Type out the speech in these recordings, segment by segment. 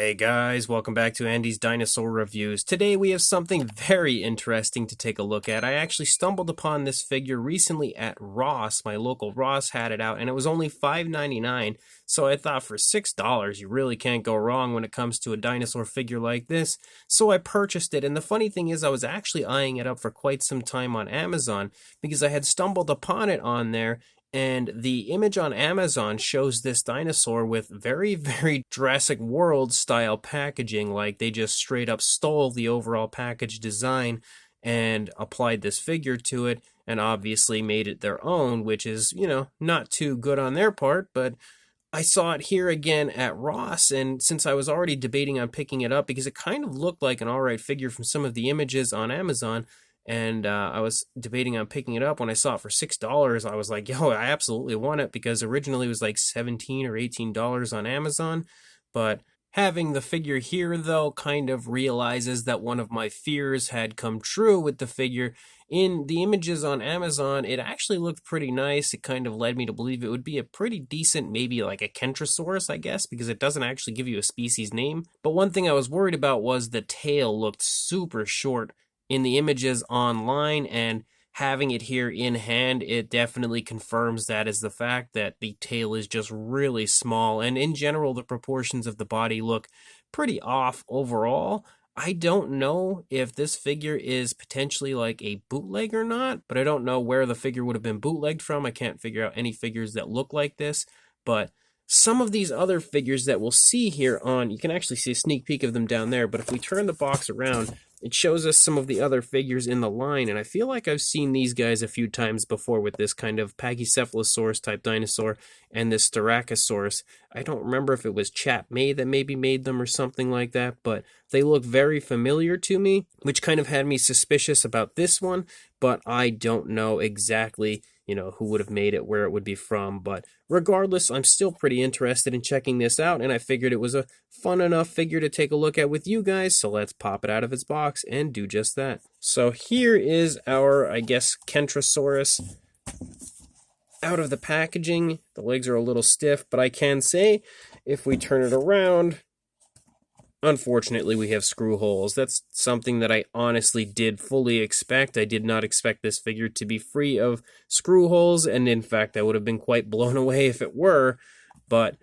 Hey guys, welcome back to Andy's Dinosaur Reviews. Today we have something very interesting to take a look at. I actually stumbled upon this figure recently at Ross. My local Ross had it out and it was only $5.99. So I thought for $6 you really can't go wrong when it comes to a dinosaur figure like this. So I purchased it, and the funny thing is I was actually eyeing it up for quite some time on Amazon because I had stumbled upon it on there. And the image on Amazon shows this dinosaur with very Jurassic World style packaging. Like they just straight up stole the overall package design and applied this figure to it and obviously made it their own, which is, not too good on their part. But I saw it here again at Ross, and since I was already debating on picking it up because it kind of looked like an alright figure from some of the images on Amazon, and I was debating on picking it up. When I saw it for $6, I was like, yo, I absolutely want it, because originally it was like $17 or $18 on Amazon. But having the figure here, though, kind of realizes that one of my fears had come true with the figure. In the images on Amazon, it actually looked pretty nice. It kind of led me to believe it would be a pretty decent, maybe like a Kentrosaurus, I guess, because it doesn't actually give you a species name. But one thing I was worried about was the tail looked super short in the images online, and having it here in hand, it definitely confirms that as the fact that the tail is just really small, and in general the proportions of the body look pretty off overall. I don't know if this figure is potentially like a bootleg or not, but I don't know where the figure would have been bootlegged from. I can't figure out any figures that look like this, but some of these other figures that we'll see here on, you can actually see a sneak peek of them down there, but if we turn the box around, it shows us some of the other figures in the line, and I feel like I've seen these guys a few times before with this kind of Pachycephalosaurus type dinosaur and this Styracosaurus. I don't remember if it was Chap May that maybe made them or something like that, but they look very familiar to me, which kind of had me suspicious about this one, but I don't know exactly who would have made it, where it would be from. But regardless, I'm still pretty interested in checking this out, and I figured it was a fun enough figure to take a look at with you guys, so let's pop it out of its box and do just that. So here is our, I guess, Kentrosaurus out of the packaging. The legs are a little stiff, but I can say, if we turn it around, unfortunately, we have screw holes. That's something that I honestly did fully expect. I did not expect this figure to be free of screw holes, and in fact, I would have been quite blown away if it were. But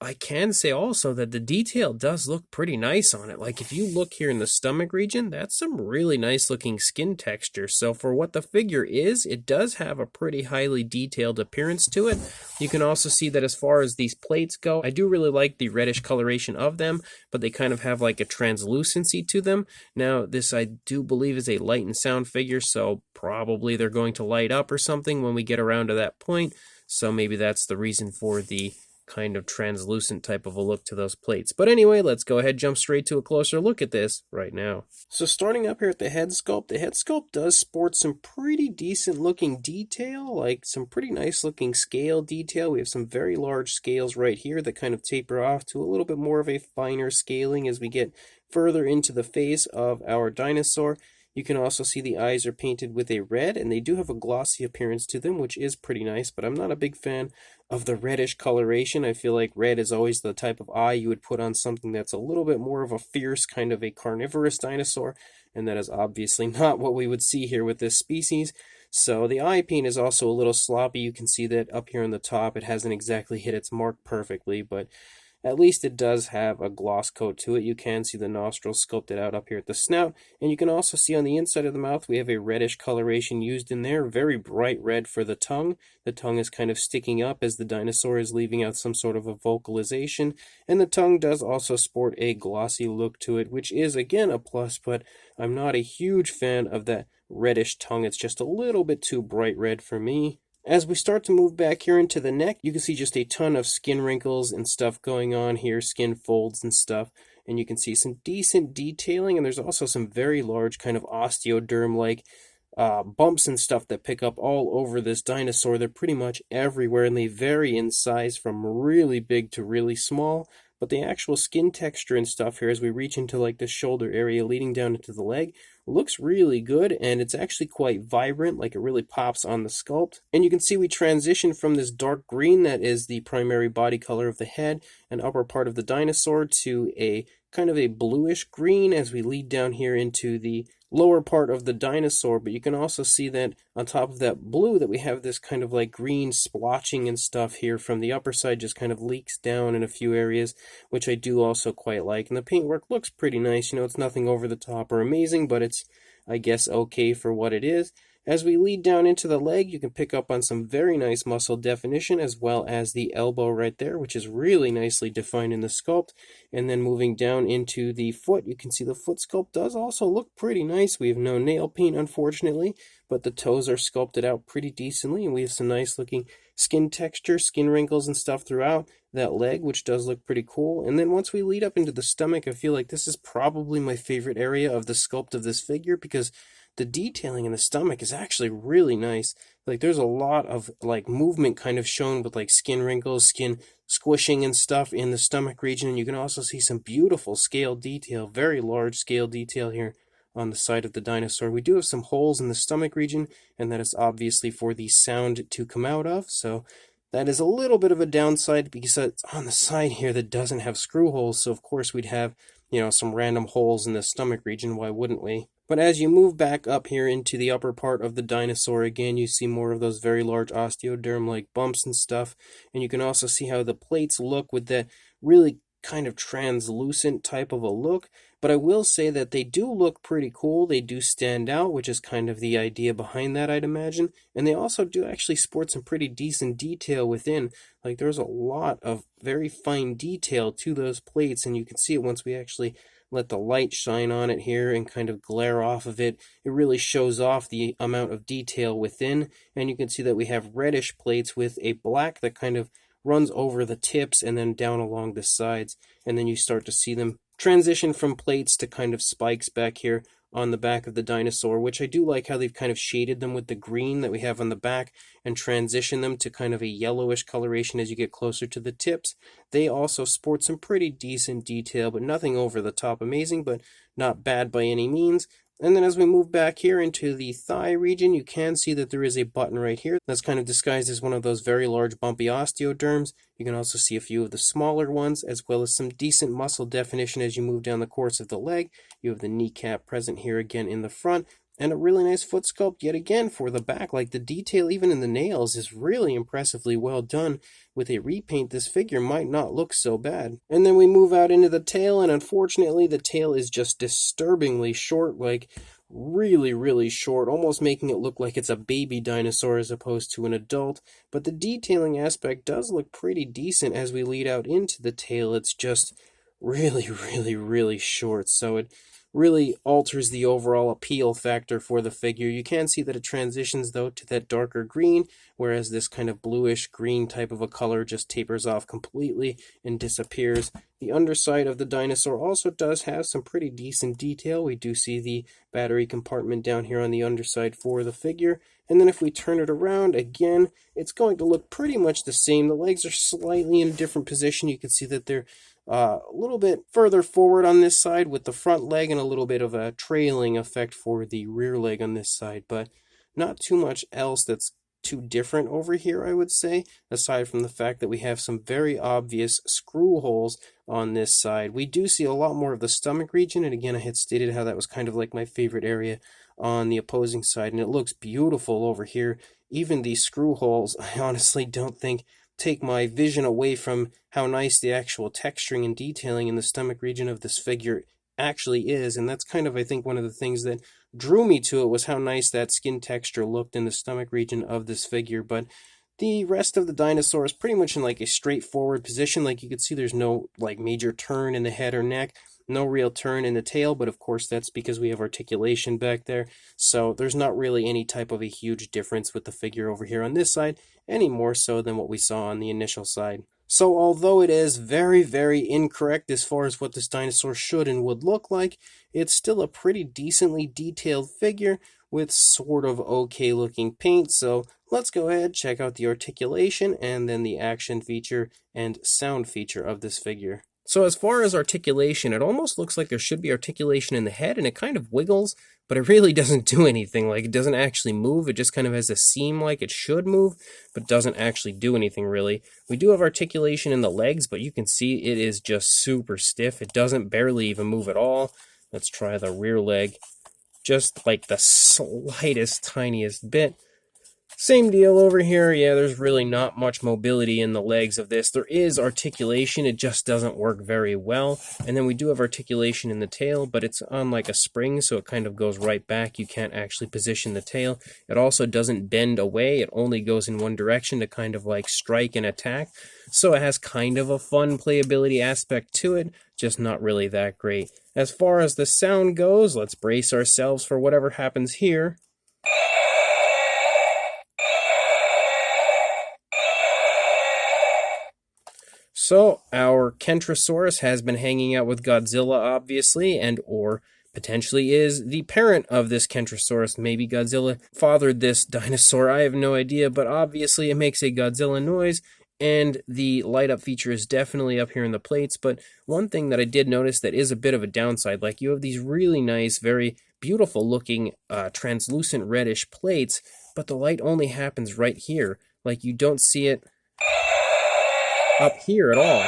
I can say also that the detail does look pretty nice on it. Like if you look here in the stomach region, that's some really nice looking skin texture. So for what the figure is, it does have a pretty highly detailed appearance to it. You can also see that as far as these plates go, I do really like the reddish coloration of them, but they kind of have like a translucency to them. Now this I do believe is a light and sound figure, so probably they're going to light up or something when we get around to that point. So maybe that's the reason for the kind of translucent type of a look to those plates. But anyway, let's go ahead, jump straight to a closer look at this right now. So starting up here at the head sculpt does sport some pretty decent looking detail, like some pretty nice looking scale detail. We have some very large scales right here that kind of taper off to a little bit more of a finer scaling as we get further into the face of our dinosaur. You can also see the eyes are painted with a red, and they do have a glossy appearance to them, which is pretty nice, but I'm not a big fan of the reddish coloration. I feel like red is always the type of eye you would put on something that's a little bit more of a fierce kind of a carnivorous dinosaur, and that is obviously not what we would see here with this species. So the eye paint is also a little sloppy. You can see that up here on the top it hasn't exactly hit its mark perfectly, but at least it does have a gloss coat to it. You can see the nostrils sculpted out up here at the snout, and you can also see on the inside of the mouth we have a reddish coloration used in there, very bright red for the tongue. The tongue is kind of sticking up as the dinosaur is leaving out some sort of a vocalization, and the tongue does also sport a glossy look to it, which is again a plus, but I'm not a huge fan of that reddish tongue. It's just a little bit too bright red for me. As we start to move back here into the neck, you can see just a ton of skin wrinkles and stuff going on here, skin folds and stuff, and you can see some decent detailing, and there's also some very large kind of osteoderm-like bumps and stuff that pick up all over this dinosaur. They're pretty much everywhere, and they vary in size from really big to really small. But the actual skin texture and stuff here, as we reach into like the shoulder area leading down into the leg, looks really good, and it's actually quite vibrant, like it really pops on the sculpt. And you can see we transition from this dark green that is the primary body color of the head and upper part of the dinosaur to a kind of a bluish green as we lead down here into the lower part of the dinosaur. But you can also see that on top of that blue that we have this kind of like green splotching and stuff here from the upper side, just kind of leaks down in a few areas, which I do also quite like. And the paintwork looks pretty nice. You know, it's nothing over the top or amazing, but it's, I guess, okay for what it is. As we lead down into the leg, you can pick up on some very nice muscle definition, as well as the elbow right there, which is really nicely defined in the sculpt. And then moving down into the foot, you can see the foot sculpt does also look pretty nice. We have no nail paint, unfortunately, but the toes are sculpted out pretty decently, and we have some nice looking skin texture, skin wrinkles and stuff throughout that leg, which does look pretty cool. And then once we lead up into the stomach, I feel like this is probably my favorite area of the sculpt of this figure, because the detailing in the stomach is actually really nice. Like there's a lot of like movement kind of shown with like skin wrinkles, skin squishing and stuff in the stomach region. And you can also see some beautiful scale detail, very large scale detail here on the side of the dinosaur. We do have some holes in the stomach region, and that is obviously for the sound to come out of. So that is a little bit of a downside because it's on the side here that doesn't have screw holes. So of course we'd have, you know, some random holes in the stomach region. Why wouldn't we? But as you move back up here into the upper part of the dinosaur, again, you see more of those very large osteoderm-like bumps and stuff. And you can also see how the plates look with that really kind of translucent type of a look. But I will say that they do look pretty cool. They do stand out, which is kind of the idea behind that, I'd imagine. And they also do actually sport some pretty decent detail within. Like there's a lot of very fine detail to those plates, and you can see it once we actually let the light shine on it here and kind of glare off of it. It really shows off the amount of detail within, and you can see that we have reddish plates with a black that kind of runs over the tips and then down along the sides, and then you start to see them transition from plates to kind of spikes back here on the back of the dinosaur, which I do like how they've kind of shaded them with the green that we have on the back and transition them to kind of a yellowish coloration as you get closer to the tips. They also sport some pretty decent detail, but nothing over the top amazing, but not bad by any means. And then as we move back here into the thigh region, you can see that there is a button right here that's kind of disguised as one of those very large bumpy osteoderms. You can also see a few of the smaller ones, as well as some decent muscle definition as you move down the course of the leg. You have the kneecap present here again in the front, and a really nice foot sculpt yet again for the back. Like the detail even in the nails is really impressively well done. With a repaint, this figure might not look so bad. And then we move out into the tail, and unfortunately the tail is just disturbingly short, like really short, almost making it look like it's a baby dinosaur as opposed to an adult. But the detailing aspect does look pretty decent as we lead out into the tail. It's just really short, so it really alters the overall appeal factor for the figure. You can see that it transitions though to that darker green, whereas this kind of bluish green type of a color just tapers off completely and disappears. The underside of the dinosaur also does have some pretty decent detail. We do see the battery compartment down here on the underside for the figure. And then if we turn it around again, it's going to look pretty much the same. The legs are slightly in a different position. You can see that they're a little bit further forward on this side with the front leg, and a little bit of a trailing effect for the rear leg on this side, but not too much else that's too different over here, I would say, aside from the fact that we have some very obvious screw holes on this side. We do see a lot more of the stomach region, and again, I had stated how that was kind of like my favorite area on the opposing side, and it looks beautiful over here. Even these screw holes, I honestly don't think take my vision away from how nice the actual texturing and detailing in the stomach region of this figure actually is. And that's kind of, I think, one of the things that drew me to it, was how nice that skin texture looked in the stomach region of this figure. But the rest of the dinosaur is pretty much in like a straightforward position. Like you can see there's no like major turn in the head or neck, no real turn in the tail, but of course that's because we have articulation back there. So there's not really any type of a huge difference with the figure over here on this side, any more so than what we saw on the initial side. So although it is very incorrect as far as what this dinosaur should and would look like, it's still a pretty decently detailed figure with sort of okay looking paint. So let's go ahead, check out the articulation and then the action feature and sound feature of this figure. So as far as articulation, it almost looks like there should be articulation in the head, and it kind of wiggles, but it really doesn't do anything. Like, it doesn't actually move. It just kind of has a seam like it should move, but doesn't actually do anything really. We do have articulation in the legs, but you can see it is just super stiff. It doesn't barely even move at all. Let's try the rear leg. Just like the slightest, tiniest bit. Same deal over here. Yeah, there's really not much mobility in the legs of this. There is articulation, it just doesn't work very well. And then we do have articulation in the tail, but it's on like a spring, so it kind of goes right back. You can't actually position the tail. It also doesn't bend away. It only goes in one direction to kind of like strike and attack. So it has kind of a fun playability aspect to it, just not really that great. As far as the sound goes, let's brace ourselves for whatever happens here. So, our Kentrosaurus has been hanging out with Godzilla, obviously, and or potentially is the parent of this Kentrosaurus. Maybe Godzilla fathered this dinosaur, I have no idea, but obviously it makes a Godzilla noise, and the light-up feature is definitely up here in the plates. But one thing that I did notice that is a bit of a downside, like you have these really nice, very beautiful-looking translucent reddish plates, but the light only happens right here. Like, you don't see it up here at all.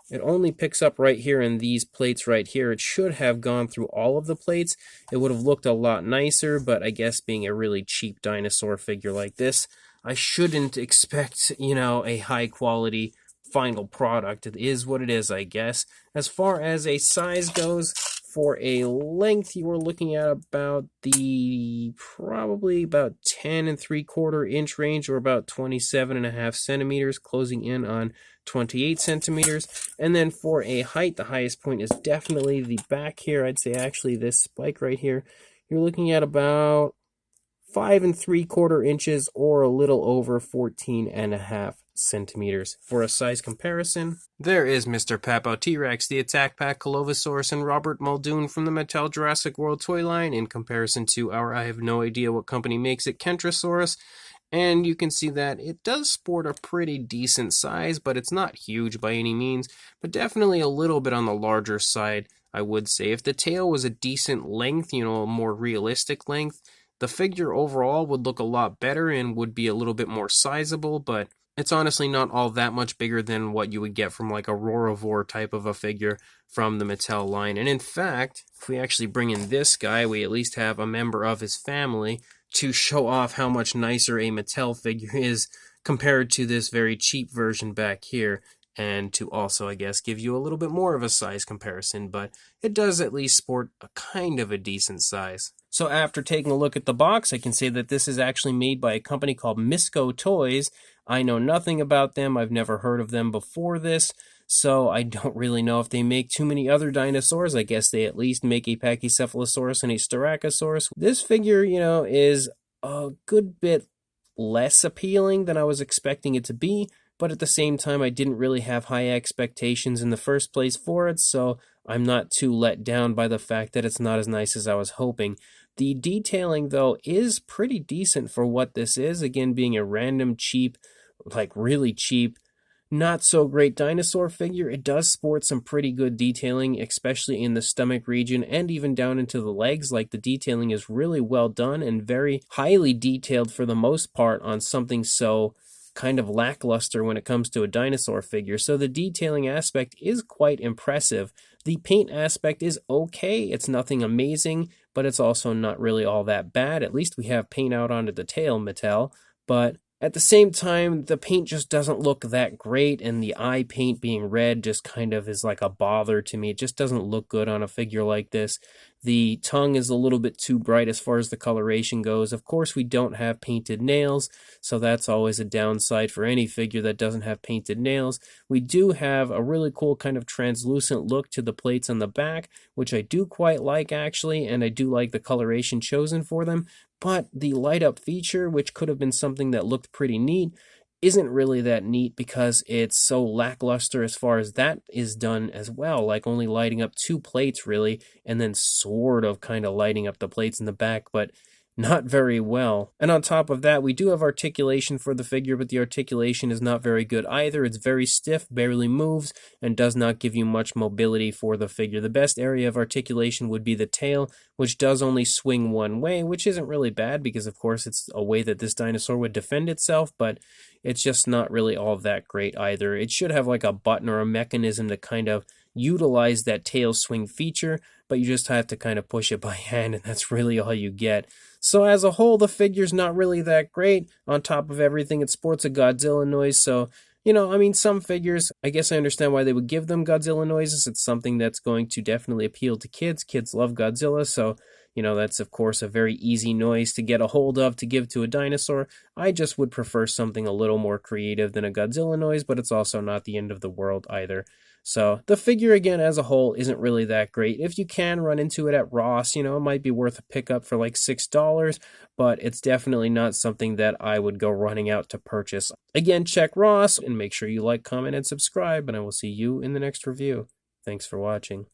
It only picks up right here in these plates right here. It should have gone through all of the plates. It would have looked a lot nicer, but I guess being a really cheap dinosaur figure like this, I shouldn't expect, a high quality final product. It is what it is, I guess. As far as a size goes, for a length, you are looking at about probably about 10 3/4 inch range, or about 27.5 centimeters, closing in on 28 centimeters. And then for a height, the highest point is definitely the back here. I'd say actually this spike right here. You're looking at about 5 3/4 inches, or a little over 14.5 centimeters. For a size comparison, there is Mr. Papo T-Rex, the Attack Pack Colovosaurus, and Robert Muldoon from the Mattel Jurassic World toy line in comparison to our, I have no idea what company makes it, Kentrosaurus. And you can see that it does sport a pretty decent size, but it's not huge by any means, but definitely a little bit on the larger side, I would say. If the tail was a decent length, a more realistic length, the figure overall would look a lot better and would be a little bit more sizable, but it's honestly not all that much bigger than what you would get from like a Rorovore type of a figure from the Mattel line. And in fact, if we actually bring in this guy, we at least have a member of his family to show off how much nicer a Mattel figure is compared to this very cheap version back here, and to also, I guess, give you a little bit more of a size comparison, but it does at least sport a kind of a decent size. So after taking a look at the box, I can say that this is actually made by a company called Misco Toys. I know nothing about them. I've never heard of them before this, so I don't really know if they make too many other dinosaurs. I guess they at least make a Pachycephalosaurus and a Styracosaurus. This figure, is a good bit less appealing than I was expecting it to be, but at the same time, I didn't really have high expectations in the first place for it, so I'm not too let down by the fact that it's not as nice as I was hoping. The detailing, though, is pretty decent for what this is, again, being a random, cheap, like really cheap, not so great dinosaur figure. It does sport some pretty good detailing, especially in the stomach region and even down into the legs. Like, the detailing is really well done and very highly detailed for the most part on something so kind of lackluster when it comes to a dinosaur figure. So the detailing aspect is quite impressive. The paint aspect is okay. It's nothing amazing, but it's also not really all that bad. At least we have paint out onto the tail, Mattel. But at the same time, the paint just doesn't look that great, and the eye paint being red just kind of is like a bother to me. It just doesn't look good on a figure like this. The tongue is a little bit too bright as far as the coloration goes. Of course, we don't have painted nails, so that's always a downside for any figure that doesn't have painted nails. We do have a really cool kind of translucent look to the plates on the back, which I do quite like actually, and I do like the coloration chosen for them. But the light up feature, which could have been something that looked pretty neat, isn't really that neat because it's so lackluster as far as that is done as well, like only lighting up 2 plates really, and then sort of kind of lighting up the plates in the back. But not very well. And on top of that, we do have articulation for the figure, but the articulation is not very good either. It's very stiff, barely moves, and does not give you much mobility for the figure. The best area of articulation would be the tail, which does only swing one way, which isn't really bad because, of course, it's a way that this dinosaur would defend itself, but it's just not really all that great either. It should have like a button or a mechanism to kind of utilize that tail swing feature, but you just have to kind of push it by hand, and that's really all you get. So as a whole, the figure's not really that great. On top of everything, it sports a Godzilla noise, so I mean, some figures, I guess I understand why they would give them Godzilla noises. It's something that's going to definitely appeal to kids. Kids love Godzilla, so, that's, of course, a very easy noise to get a hold of to give to a dinosaur. I just would prefer something a little more creative than a Godzilla noise, but it's also not the end of the world either. So the figure, again, as a whole, isn't really that great. If you can run into it at Ross, it might be worth a pickup for like $6, but it's definitely not something that I would go running out to purchase. Again, check Ross and make sure you like, comment, and subscribe, and I will see you in the next review. Thanks for watching.